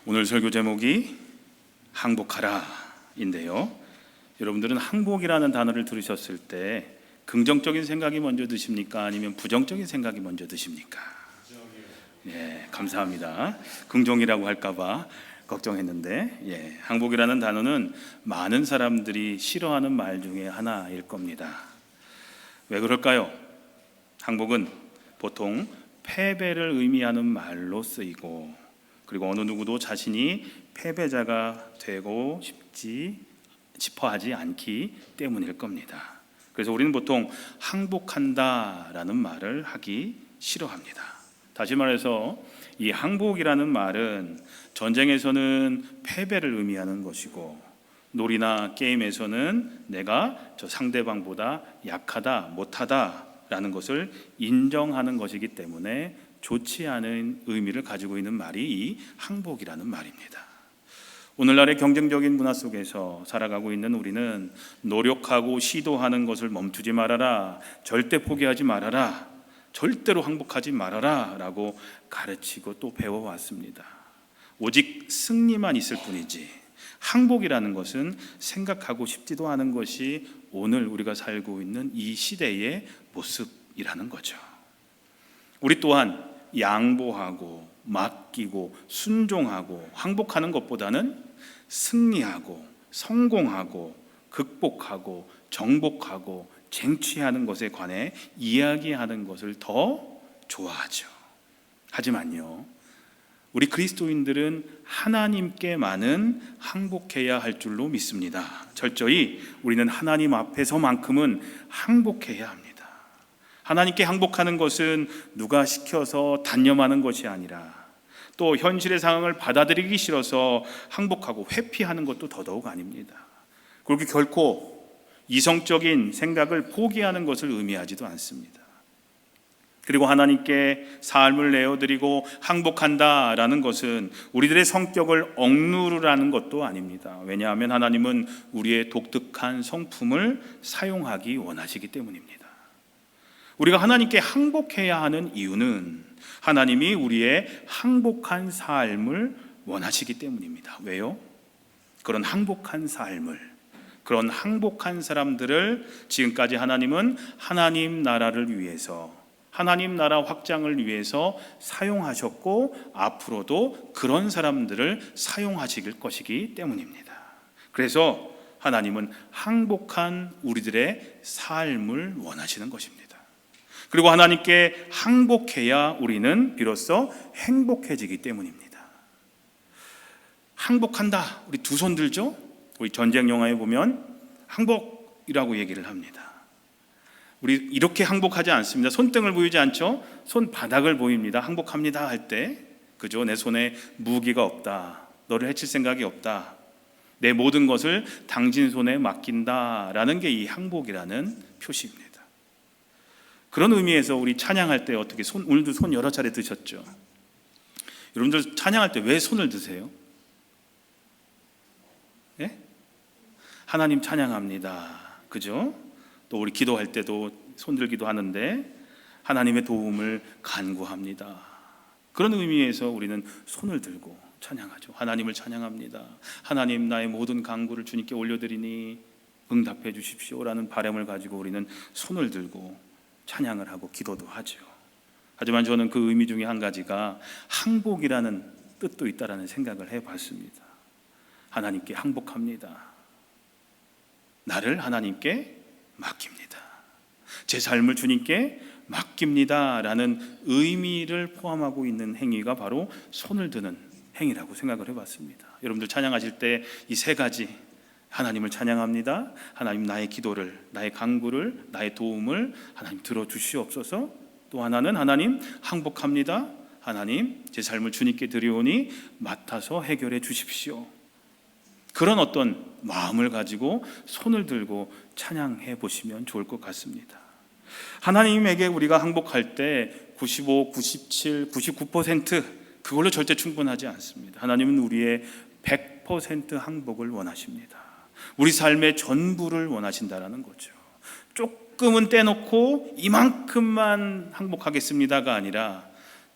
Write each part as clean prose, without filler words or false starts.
오늘 설교 제목이 항복하라인데요. 여러분들은 항복이라는 단어를 들으셨을 때 긍정적인 생각이 먼저 드십니까? 아니면 부정적인 생각이 먼저 드십니까? 예, 감사합니다. 긍정이라고 할까봐 걱정했는데, 항복이라는 단어는 많은 사람들이 싫어하는 말 중에 하나일 겁니다. 왜 그럴까요? 항복은 보통 패배를 의미하는 말로 쓰이고, 그리고 어느 누구도 자신이 패배자가 되고 싶어 하지 않기 때문일 겁니다. 그래서 우리는 보통 항복한다라는 말을 하기 싫어합니다. 다시 말해서 이 항복이라는 말은 전쟁에서는 패배를 의미하는 것이고, 놀이나 게임에서는 내가 저 상대방보다 약하다, 못하다라는 것을 인정하는 것이기 때문에 좋지 않은 의미를 가지고 있는 말이 이 항복이라는 말입니다. 오늘날의 경쟁적인 문화 속에서 살아가고 있는 우리는 노력하고 시도하는 것을 멈추지 말아라, 절대 포기하지 말아라, 절대로 항복하지 말아라 라고 가르치고 또 배워왔습니다. 오직 승리만 있을 뿐이지 항복이라는 것은 생각하고 싶지도 않은 것이 오늘 우리가 살고 있는 이 시대의 모습이라는 거죠. 우리 또한 양보하고 맡기고 순종하고 항복하는 것보다는 승리하고 성공하고 극복하고 정복하고 쟁취하는 것에 관해 이야기하는 것을 더 좋아하죠. 하지만요, 우리 그리스도인들은 하나님께만은 항복해야 할 줄로 믿습니다. 철저히 우리는 하나님 앞에서만큼은 항복해야 합니다. 하나님께 항복하는 것은 누가 시켜서 단념하는 것이 아니라, 또 현실의 상황을 받아들이기 싫어서 항복하고 회피하는 것도 더더욱 아닙니다. 그렇게 결코 이성적인 생각을 포기하는 것을 의미하지도 않습니다. 그리고 하나님께 삶을 내어드리고 항복한다라는 것은 우리들의 성격을 억누르라는 것도 아닙니다. 왜냐하면 하나님은 우리의 독특한 성품을 사용하기 원하시기 때문입니다. 우리가 하나님께 항복해야 하는 이유는 하나님이 우리의 항복한 삶을 원하시기 때문입니다. 왜요? 그런 항복한 삶을, 그런 항복한 사람들을 지금까지 하나님은 하나님 나라를 위해서, 하나님 나라 확장을 위해서 사용하셨고 앞으로도 그런 사람들을 사용하실 것이기 때문입니다. 그래서 하나님은 항복한 우리들의 삶을 원하시는 것입니다. 그리고 하나님께 항복해야 우리는 비로소 행복해지기 때문입니다. 항복한다, 우리 두 손 들죠? 우리 전쟁 영화에 보면 항복이라고 얘기를 합니다. 우리 이렇게 항복하지 않습니다. 손등을 보이지 않죠? 손바닥을 보입니다. 항복합니다 할 때, 그죠? 내 손에 무기가 없다, 너를 해칠 생각이 없다, 내 모든 것을 당신 손에 맡긴다라는 게 이 항복이라는 표시입니다. 그런 의미에서 우리 찬양할 때 어떻게 오늘도 손 여러 차례 드셨죠? 여러분들 찬양할 때 왜 손을 드세요? 예? 하나님 찬양합니다, 그죠? 또 우리 기도할 때도 손 들기도 하는데 하나님의 도움을 간구합니다. 그런 의미에서 우리는 손을 들고 찬양하죠. 하나님을 찬양합니다. 하나님, 나의 모든 간구를 주님께 올려드리니 응답해 주십시오라는 바람을 가지고 우리는 손을 들고 찬양을 하고 기도도 하죠. 하지만 저는 그 의미 중에 한 가지가 항복이라는 뜻도 있다라는 생각을 해봤습니다. 하나님께 항복합니다. 나를 하나님께 맡깁니다. 제 삶을 주님께 맡깁니다 라는 의미를 포함하고 있는 행위가 바로 손을 드는 행위라고 생각을 해봤습니다. 여러분들 찬양하실 때 이 세 가지, 하나님을 찬양합니다, 하나님 나의 기도를, 나의 간구를, 나의 도움을 하나님 들어주시옵소서, 또 하나는 하나님 항복합니다, 하나님 제 삶을 주님께 드리오니 맡아서 해결해 주십시오. 그런 어떤 마음을 가지고 손을 들고 찬양해 보시면 좋을 것 같습니다. 하나님에게 우리가 항복할 때 95, 97, 99% 그걸로 절대 충분하지 않습니다. 하나님은 우리의 100% 항복을 원하십니다. 우리 삶의 전부를 원하신다라는 거죠. 조금은 떼놓고 이만큼만 항복하겠습니다가 아니라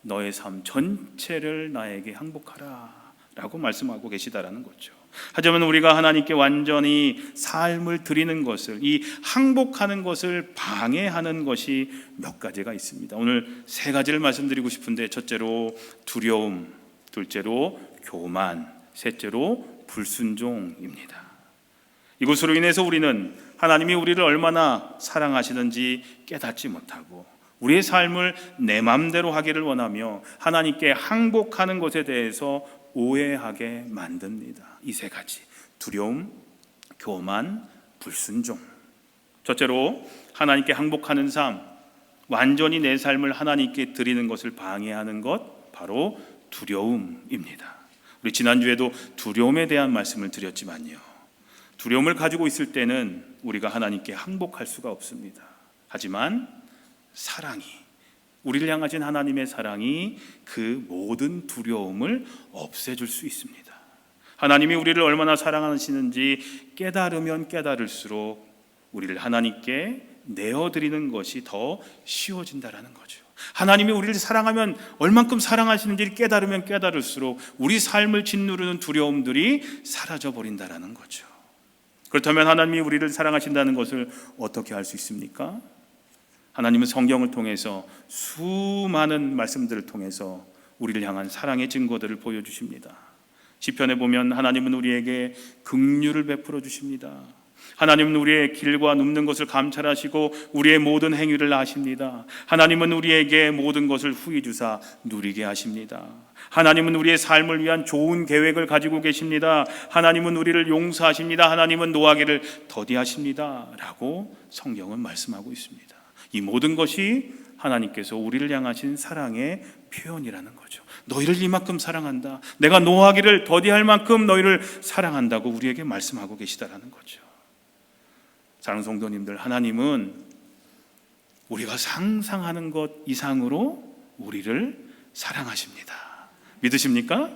너의 삶 전체를 나에게 항복하라 라고 말씀하고 계시다라는 거죠. 하지만 우리가 하나님께 완전히 삶을 드리는 것을, 이 항복하는 것을 방해하는 것이 몇 가지가 있습니다. 오늘 세 가지를 말씀드리고 싶은데, 첫째로 두려움, 둘째로 교만, 셋째로 불순종입니다. 이것으로 인해서 우리는 하나님이 우리를 얼마나 사랑하시는지 깨닫지 못하고 우리의 삶을 내 마음대로 하기를 원하며 하나님께 항복하는 것에 대해서 오해하게 만듭니다. 이 세 가지, 두려움, 교만, 불순종. 첫째로 하나님께 항복하는 삶, 완전히 내 삶을 하나님께 드리는 것을 방해하는 것, 바로 두려움입니다. 우리 지난주에도 두려움에 대한 말씀을 드렸지만요, 두려움을 가지고 있을 때는 우리가 하나님께 항복할 수가 없습니다. 하지만 사랑이, 우리를 향하신 하나님의 사랑이 그 모든 두려움을 없애줄 수 있습니다. 하나님이 우리를 얼마나 사랑하시는지 깨달으면 깨달을수록 우리를 하나님께 내어드리는 것이 더 쉬워진다라는 거죠. 하나님이 우리를 사랑하면 얼만큼 사랑하시는지를 깨달으면 깨달을수록 우리 삶을 짓누르는 두려움들이 사라져버린다라는 거죠. 그렇다면 하나님이 우리를 사랑하신다는 것을 어떻게 알 수 있습니까? 하나님은 성경을 통해서 수많은 말씀들을 통해서 우리를 향한 사랑의 증거들을 보여주십니다. 시편에 보면 하나님은 우리에게 긍휼을 베풀어 주십니다. 하나님은 우리의 길과 눕는 것을 감찰하시고 우리의 모든 행위를 아십니다. 하나님은 우리에게 모든 것을 후히 주사 누리게 하십니다. 하나님은 우리의 삶을 위한 좋은 계획을 가지고 계십니다. 하나님은 우리를 용서하십니다. 하나님은 노하기를 더디하십니다. 라고 성경은 말씀하고 있습니다. 이 모든 것이 하나님께서 우리를 향하신 사랑의 표현이라는 거죠. 너희를 이만큼 사랑한다, 내가 노하기를 더디할 만큼 너희를 사랑한다고 우리에게 말씀하고 계시다라는 거죠. 사랑하는 성도님들, 하나님은 우리가 상상하는 것 이상으로 우리를 사랑하십니다. 믿으십니까?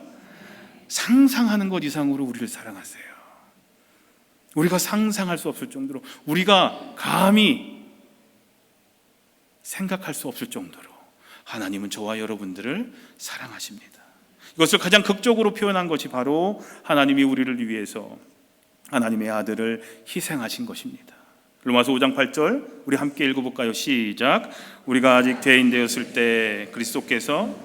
상상하는 것 이상으로 우리를 사랑하세요. 우리가 상상할 수 없을 정도로, 우리가 감히 생각할 수 없을 정도로 하나님은 저와 여러분들을 사랑하십니다. 이것을 가장 극적으로 표현한 것이 바로 하나님이 우리를 위해서 하나님의 아들을 희생하신 것입니다. 로마서 5장 8절 우리 함께 읽어볼까요? 시작. 우리가 아직 죄인 되었을 때 그리스도께서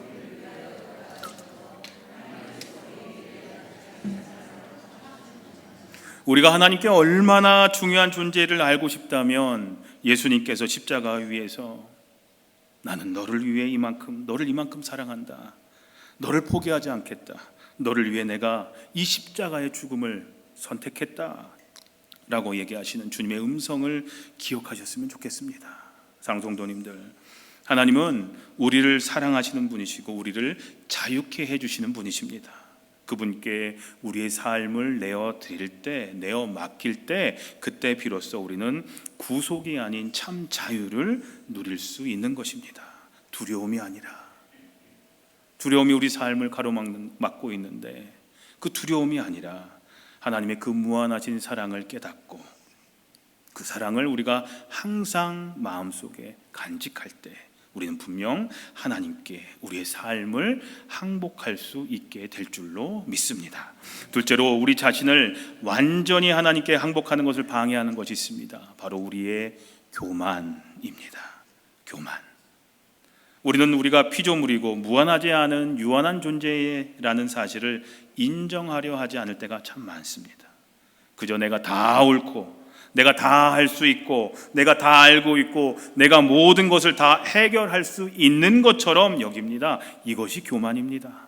우리가 하나님께 얼마나 중요한 존재를 알고 싶다면 예수님께서 십자가 위에서 나는 너를 위해 너를 이만큼 사랑한다, 너를 포기하지 않겠다, 너를 위해 내가 이 십자가의 죽음을 선택했다 라고 얘기하시는 주님의 음성을 기억하셨으면 좋겠습니다. 사랑성도님들, 하나님은 우리를 사랑하시는 분이시고 우리를 자유케 해주시는 분이십니다. 그분께 우리의 삶을 내어 드릴 때, 내어 맡길 때, 그때 비로소 우리는 구속이 아닌 참 자유를 누릴 수 있는 것입니다. 두려움이 아니라. 두려움이 우리 삶을 가로막고 있는데 그 두려움이 아니라 하나님의 그 무한하신 사랑을 깨닫고 그 사랑을 우리가 항상 마음속에 간직할 때 우리는 분명 하나님께 우리의 삶을 항복할 수 있게 될 줄로 믿습니다. 둘째로 우리 자신을 완전히 하나님께 항복하는 것을 방해하는 것이 있습니다. 바로 우리의 교만입니다. 교만. 우리는 우리가 피조물이고 무한하지 않은 유한한 존재라는 사실을 인정하려 하지 않을 때가 참 많습니다. 그저 내가 다 옳고 내가 다 할 수 있고 내가 다 알고 있고 내가 모든 것을 다 해결할 수 있는 것처럼 여깁니다. 이것이 교만입니다.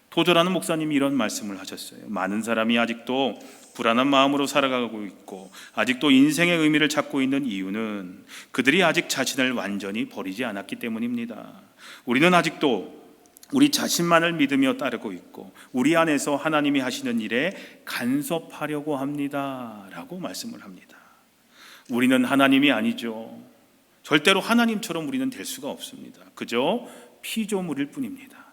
도저라는 목사님이 이런 말씀을 하셨어요. 많은 사람이 아직도 불안한 마음으로 살아가고 있고 아직도 인생의 의미를 찾고 있는 이유는 그들이 아직 자신을 완전히 버리지 않았기 때문입니다. 우리는 아직도 우리 자신만을 믿으며 따르고 있고 우리 안에서 하나님이 하시는 일에 간섭하려고 합니다 라고 말씀을 합니다. 우리는 하나님이 아니죠. 절대로 하나님처럼 우리는 될 수가 없습니다. 그저 피조물일 뿐입니다.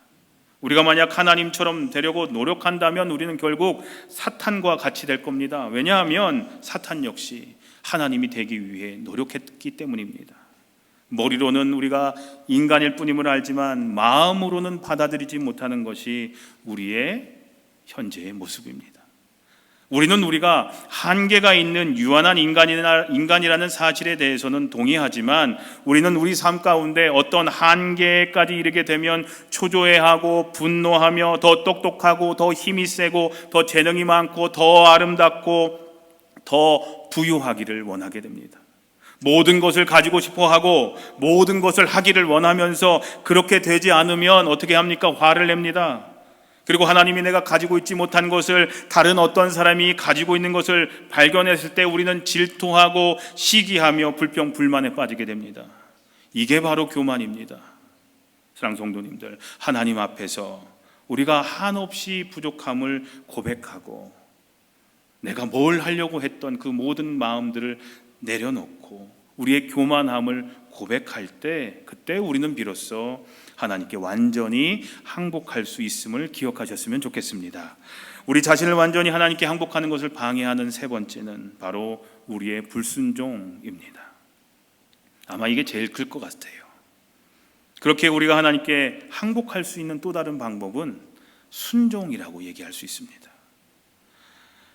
우리가 만약 하나님처럼 되려고 노력한다면 우리는 결국 사탄과 같이 될 겁니다. 왜냐하면 사탄 역시 하나님이 되기 위해 노력했기 때문입니다. 머리로는 우리가 인간일 뿐임을 알지만 마음으로는 받아들이지 못하는 것이 우리의 현재의 모습입니다. 우리는 우리가 한계가 있는 유한한 인간이라는 사실에 대해서는 동의하지만 우리는 우리 삶 가운데 어떤 한계까지 이르게 되면 초조해하고 분노하며 더 똑똑하고 더 힘이 세고 더 재능이 많고 더 아름답고 더 부유하기를 원하게 됩니다. 모든 것을 가지고 싶어 하고 모든 것을 하기를 원하면서 그렇게 되지 않으면 어떻게 합니까? 화를 냅니다. 그리고 하나님이 내가 가지고 있지 못한 것을 다른 어떤 사람이 가지고 있는 것을 발견했을 때 우리는 질투하고 시기하며 불평 불만에 빠지게 됩니다. 이게 바로 교만입니다. 사랑하는 성도님들, 하나님 앞에서 우리가 한없이 부족함을 고백하고 내가 뭘 하려고 했던 그 모든 마음들을 내려놓고 우리의 교만함을 고백할 때 그때 우리는 비로소 하나님께 완전히 항복할 수 있음을 기억하셨으면 좋겠습니다. 우리 자신을 완전히 하나님께 항복하는 것을 방해하는 세 번째는 바로 우리의 불순종입니다. 아마 이게 제일 클 것 같아요. 그렇게 우리가 하나님께 항복할 수 있는 또 다른 방법은 순종이라고 얘기할 수 있습니다.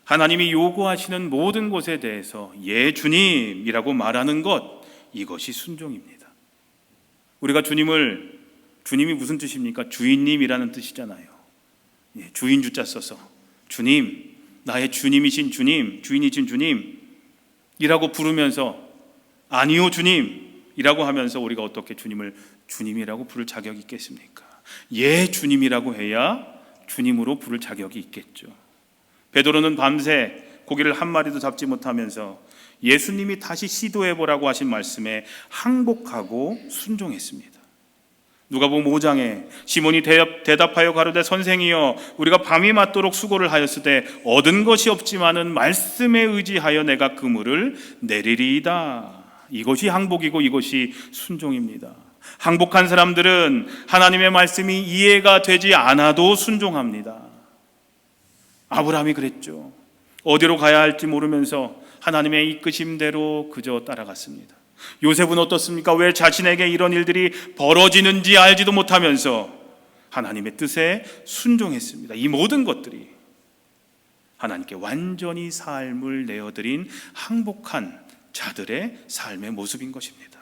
하나님이 요구하시는 모든 것에 대해서 예 주님이라고 말하는 것, 이것이 순종입니다. 우리가 주님이 무슨 뜻입니까? 주인님이라는 뜻이잖아요. 예, 주인 주자 써서 주님, 나의 주님이신 주님, 주인이신 주님이라고 부르면서 아니요 주님이라고 하면서 우리가 어떻게 주님을 주님이라고 부를 자격이 있겠습니까? 예 주님이라고 해야 주님으로 부를 자격이 있겠죠. 베드로는 밤새 고기를 한 마리도 잡지 못하면서 예수님이 다시 시도해보라고 하신 말씀에 항복하고 순종했습니다. 누가복음 5장에 시몬이 대답하여 가로되 선생이여 우리가 밤이 맞도록 수고를 하였으되 얻은 것이 없지만은 말씀에 의지하여 내가 그물을 내리리이다. 이것이 항복이고 이것이 순종입니다. 항복한 사람들은 하나님의 말씀이 이해가 되지 않아도 순종합니다. 아브라함이 그랬죠. 어디로 가야 할지 모르면서 하나님의 이끄심대로 그저 따라갔습니다. 요셉은 어떻습니까? 왜 자신에게 이런 일들이 벌어지는지 알지도 못하면서 하나님의 뜻에 순종했습니다. 이 모든 것들이 하나님께 완전히 삶을 내어드린 항복한 자들의 삶의 모습인 것입니다.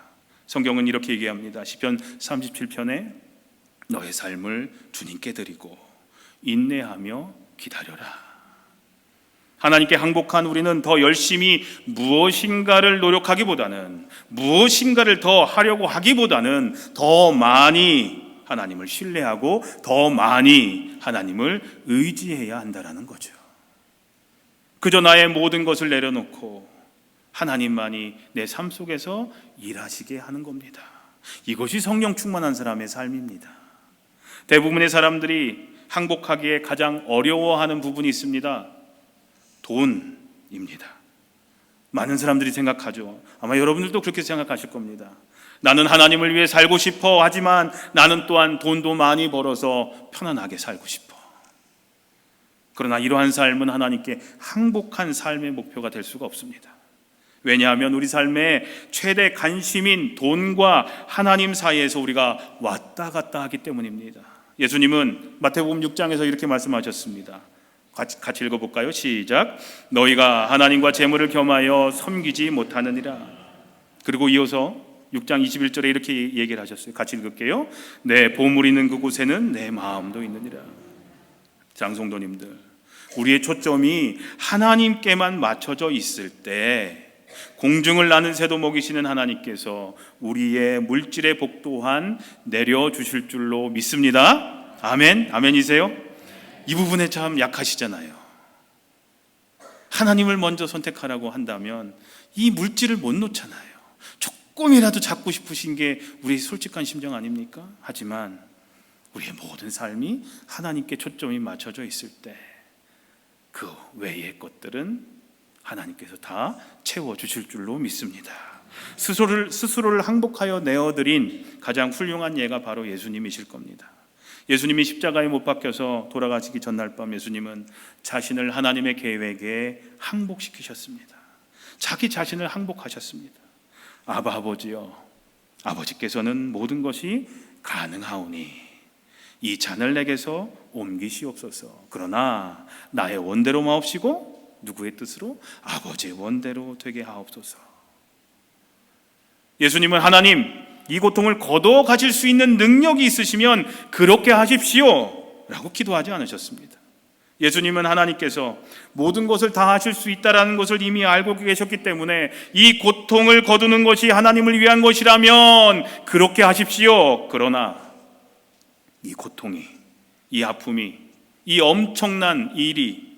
성경은 이렇게 얘기합니다. 시편 37편에 너의 삶을 주님께 드리고 인내하며 기다려라. 하나님께 항복한 우리는 더 열심히 무엇인가를 노력하기보다는 무엇인가를 더 하려고 하기보다는 더 많이 하나님을 신뢰하고 더 많이 하나님을 의지해야 한다는 거죠. 그저 나의 모든 것을 내려놓고 하나님만이 내 삶 속에서 일하시게 하는 겁니다. 이것이 성령 충만한 사람의 삶입니다. 대부분의 사람들이 항복하기에 가장 어려워하는 부분이 있습니다. 돈입니다. 많은 사람들이 생각하죠. 아마 여러분들도 그렇게 생각하실 겁니다. 나는 하나님을 위해 살고 싶어 하지만 나는 또한 돈도 많이 벌어서 편안하게 살고 싶어. 그러나 이러한 삶은 하나님께 항복한 삶의 목표가 될 수가 없습니다. 왜냐하면 우리 삶의 최대 관심인 돈과 하나님 사이에서 우리가 왔다 갔다 하기 때문입니다. 예수님은 마태복음 6장에서 이렇게 말씀하셨습니다. 같이 읽어볼까요? 시작. 너희가 하나님과 재물을 겸하여 섬기지 못하느니라. 그리고 이어서 6장 21절에 이렇게 얘기를 하셨어요. 같이 읽을게요. 내 보물 있는 그곳에는 내 마음도 있느니라. 장성도님들, 우리의 초점이 하나님께만 맞춰져 있을 때 공중을 나는 새도 먹이시는 하나님께서 우리의 물질의 복 또한 내려주실 줄로 믿습니다. 아멘. 아멘이세요? 이 부분에 참 약하시잖아요. 하나님을 먼저 선택하라고 한다면 이 물질을 못 놓잖아요. 조금이라도 잡고 싶으신 게 우리의 솔직한 심정 아닙니까? 하지만 우리의 모든 삶이 하나님께 초점이 맞춰져 있을 때 그 외의 것들은 하나님께서 다 채워주실 줄로 믿습니다. 스스로를 항복하여 내어드린 가장 훌륭한 예가 바로 예수님이실 겁니다. 예수님이 십자가에 못 박혀서 돌아가시기 전날 밤 예수님은 자신을 하나님의 계획에 항복시키셨습니다. 자기 자신을 항복하셨습니다. 아버지여, 아버지께서는 모든 것이 가능하오니 이 잔을 내게서 옮기시옵소서. 그러나 나의 원대로 마옵시고 누구의 뜻으로? 아버지의 원대로 되게 하옵소서. 예수님은 하나님, 이 고통을 거둬 가실 수 있는 능력이 있으시면 그렇게 하십시오 라고 기도하지 않으셨습니다. 예수님은 하나님께서 모든 것을 다 하실 수 있다는 것을 이미 알고 계셨기 때문에 이 고통을 거두는 것이 하나님을 위한 것이라면 그렇게 하십시오. 그러나 이 고통이, 이 아픔이, 이 엄청난 일이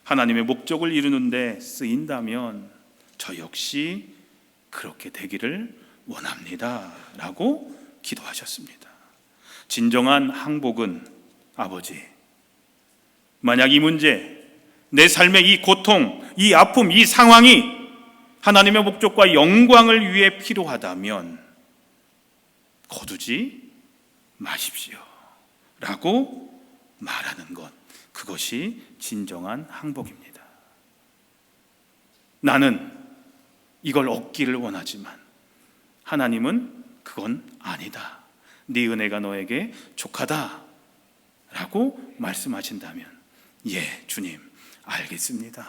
하나님의 목적을 이루는 데 쓰인다면 저 역시 그렇게 되기를 원합니다 라고 기도하셨습니다. 진정한 항복은 아버지, 만약 이 문제, 내 삶의 이 고통, 이 아픔, 이 상황이 하나님의 목적과 영광을 위해 필요하다면 거두지 마십시오 라고 말하는 것, 그것이 진정한 항복입니다. 나는 이걸 얻기를 원하지만 하나님은 그건 아니다, 네 은혜가 너에게 족하다 라고 말씀하신다면 예, 주님 알겠습니다,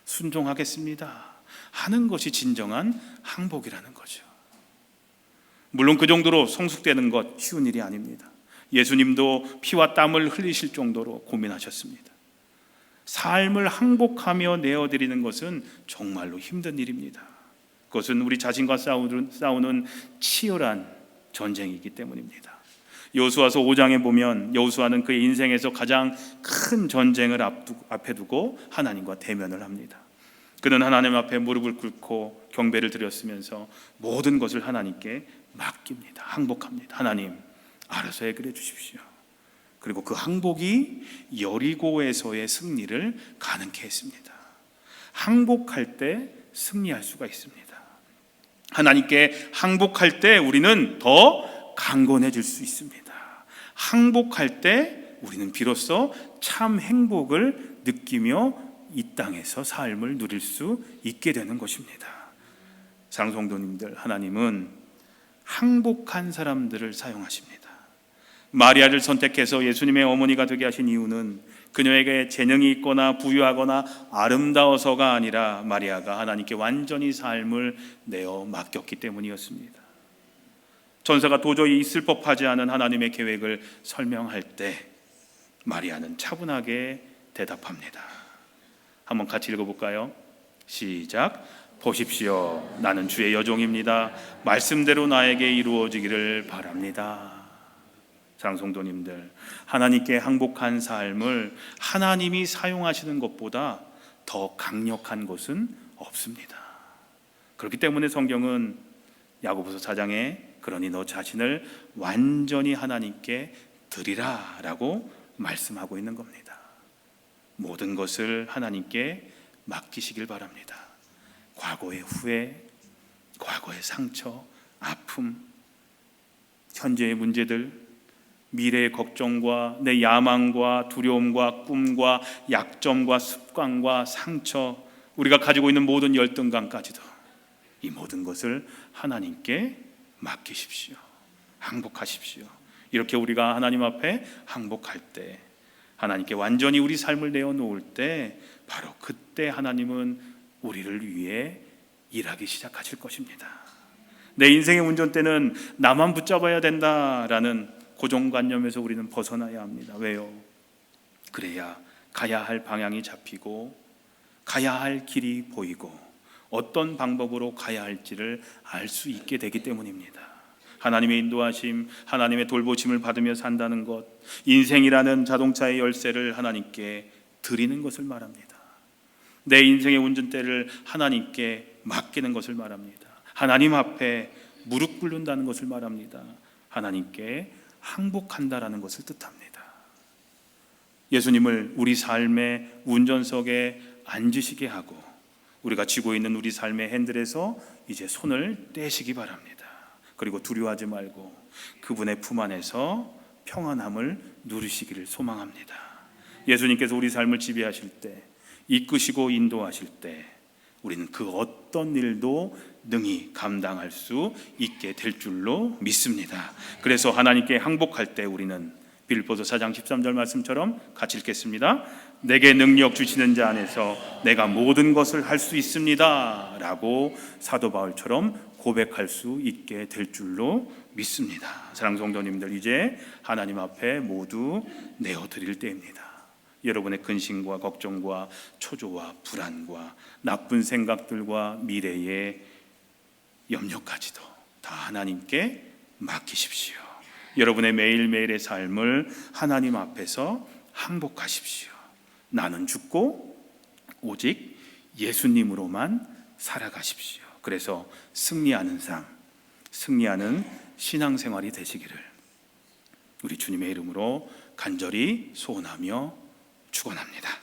순종하겠습니다 하는 것이 진정한 항복이라는 거죠. 물론 그 정도로 성숙되는 것 쉬운 일이 아닙니다. 예수님도 피와 땀을 흘리실 정도로 고민하셨습니다. 삶을 항복하며 내어드리는 것은 정말로 힘든 일입니다. 그것은 우리 자신과 싸우는 치열한 전쟁이기 때문입니다. 여호수아서 5장에 보면 여호수아는 그의 인생에서 가장 큰 전쟁을 앞에 두고 하나님과 대면을 합니다. 그는 하나님 앞에 무릎을 꿇고 경배를 드렸으면서 모든 것을 하나님께 맡깁니다. 항복합니다. 하나님, 알아서 해결해 주십시오. 그리고 그 항복이 여리고에서의 승리를 가능케 했습니다. 항복할 때 승리할 수가 있습니다. 하나님께 항복할 때 우리는 더 강건해질 수 있습니다. 항복할 때 우리는 비로소 참 행복을 느끼며 이 땅에서 삶을 누릴 수 있게 되는 것입니다. 장성도님들, 하나님은 항복한 사람들을 사용하십니다. 마리아를 선택해서 예수님의 어머니가 되게 하신 이유는 그녀에게 재능이 있거나 부유하거나 아름다워서가 아니라 마리아가 하나님께 완전히 삶을 내어 맡겼기 때문이었습니다. 전사가 도저히 있을 법하지 않은 하나님의 계획을 설명할 때 마리아는 차분하게 대답합니다. 한번 같이 읽어볼까요? 시작. 보십시오, 나는 주의 여종입니다. 말씀대로 나에게 이루어지기를 바랍니다. 장성도님들, 하나님께 항복한 삶을 하나님이 사용하시는 것보다 더 강력한 것은 없습니다. 그렇기 때문에 성경은 야고보서 4장에 그러니 너 자신을 완전히 하나님께 드리라 라고 말씀하고 있는 겁니다. 모든 것을 하나님께 맡기시길 바랍니다. 과거의 후회, 과거의 상처, 아픔, 현재의 문제들, 미래의 걱정과 내 야망과 두려움과 꿈과 약점과 습관과 상처, 우리가 가지고 있는 모든 열등감까지도 이 모든 것을 하나님께 맡기십시오. 항복하십시오. 이렇게 우리가 하나님 앞에 항복할 때, 하나님께 완전히 우리 삶을 내어놓을 때, 바로 그때 하나님은 우리를 위해 일하기 시작하실 것입니다. 내 인생의 운전대는 나만 붙잡아야 된다라는 고정관념에서 우리는 벗어나야 합니다. 왜요? 그래야 가야 할 방향이 잡히고 가야 할 길이 보이고 어떤 방법으로 가야 할지를 알 수 있게 되기 때문입니다. 하나님의 인도하심, 하나님의 돌보심을 받으며 산다는 것, 인생이라는 자동차의 열쇠를 하나님께 드리는 것을 말합니다. 내 인생의 운전대를 하나님께 맡기는 것을 말합니다. 하나님 앞에 무릎 꿇는다는 것을 말합니다. 하나님께 항복한다라는 것을 뜻합니다. 예수님을 우리 삶의 운전석에 앉으시게 하고 우리가 쥐고 있는 우리 삶의 핸들에서 이제 손을 떼시기 바랍니다. 그리고 두려워하지 말고 그분의 품 안에서 평안함을 누리시기를 소망합니다. 예수님께서 우리 삶을 지배하실 때, 이끄시고 인도하실 때 우리는 그 어떤 일도 능히 감당할 수 있게 될 줄로 믿습니다. 그래서 하나님께 항복할 때 우리는 빌립보서 4장 13절 말씀처럼 같이 읽겠습니다. 내게 능력 주시는 자 안에서 내가 모든 것을 할 수 있습니다 라고 사도 바울처럼 고백할 수 있게 될 줄로 믿습니다. 사랑하는 성도님들, 이제 하나님 앞에 모두 내어드릴 때입니다. 여러분의 근심과 걱정과 초조와 불안과 나쁜 생각들과 미래의 염려까지도 다 하나님께 맡기십시오. 여러분의 매일매일의 삶을 하나님 앞에서 항복하십시오. 나는 죽고 오직 예수님으로만 살아가십시오. 그래서 승리하는 삶, 승리하는 신앙생활이 되시기를 우리 주님의 이름으로 간절히 소원하며 축원합니다.